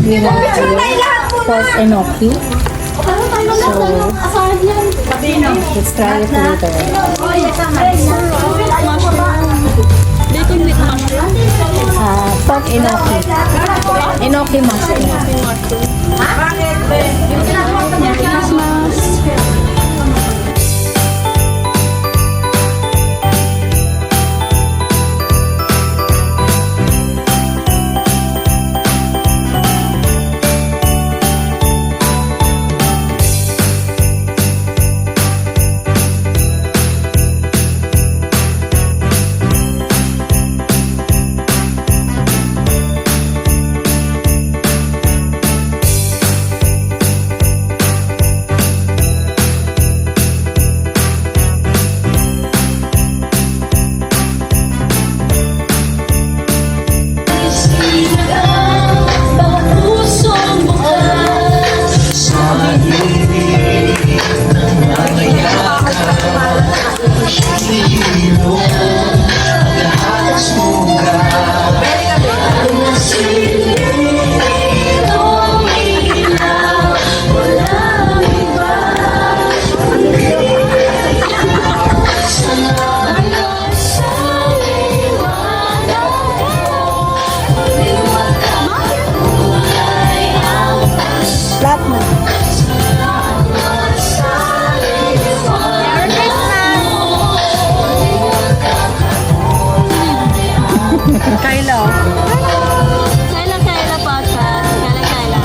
we want pork enoki. So, let's try it later. Bacon with mushroom. Pork enoki. Enoki mushroom. Kyla. Kyla podcast. Kyla.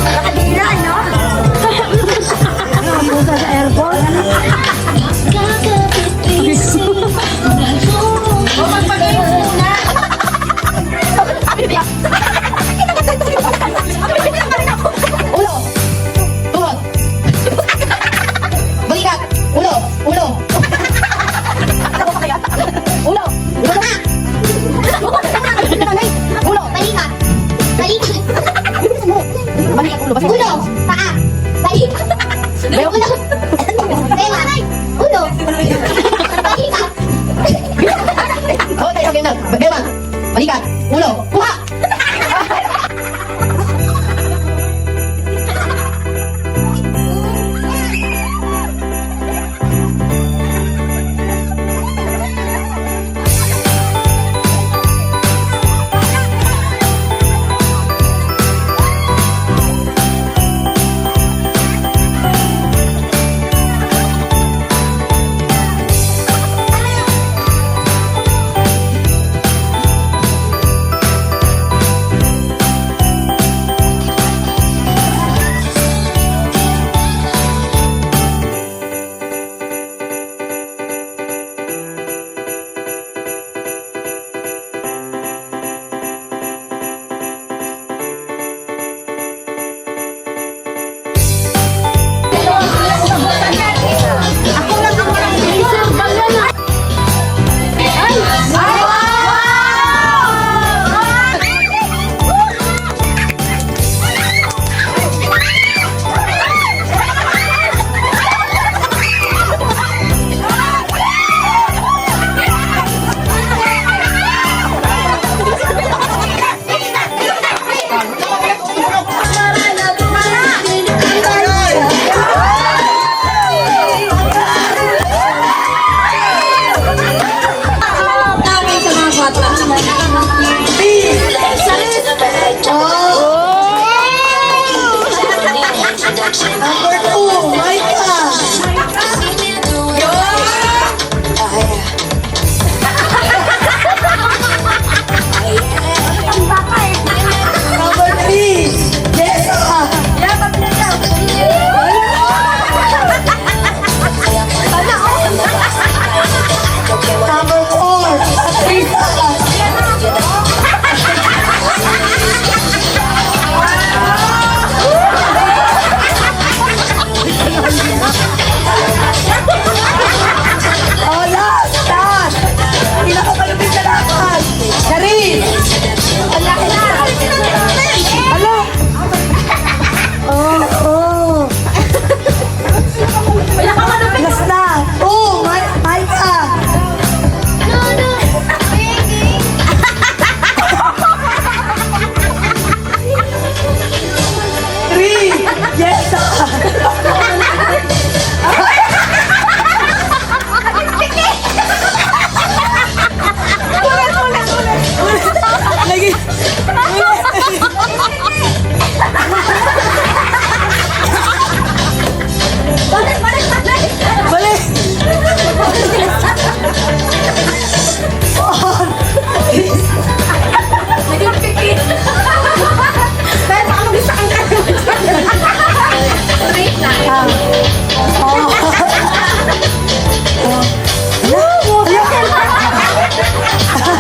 Nakadila, no? Pusa sa airport. O, magpagayin muna. Ulo. Tuhod. Balikat. Ulo. Ulo. Ulo. Ulo. Balikat. Balikat. Balikat ulo. Ulo. Paa. Balikat. Ulo. Bewan. Ulo. Balikat. Okay, okay na. Bewan. Balikat. Ulo. Kuha.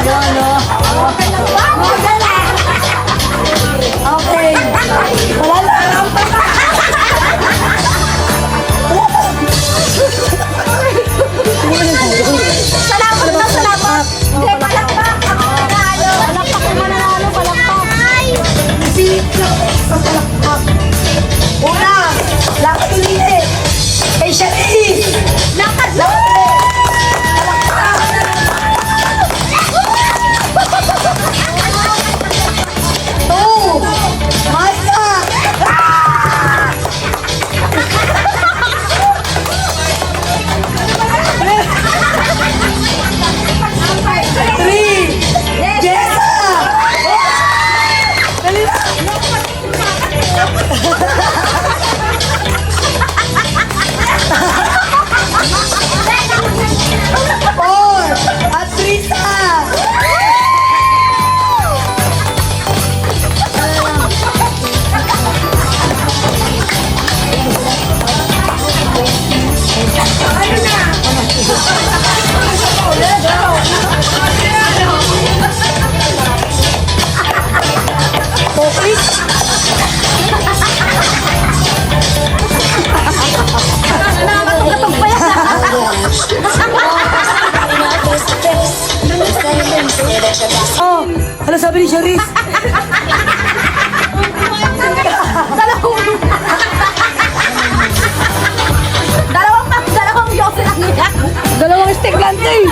Okay. Wala na. Salamat na salamat. Hindi, palakpak. Ako nanalo. Palakpak yung mananalo. Palakpak. Sa palakpak. Una. Lakad ulit. Kay Sharice. Lakad ulit. Oh! Maya! Three! Jessa! Dali na! Four! At Trisa! Oh, ano sabi ni Sharice? Dalawang yose lang yan. Dalawang stick lang, eh.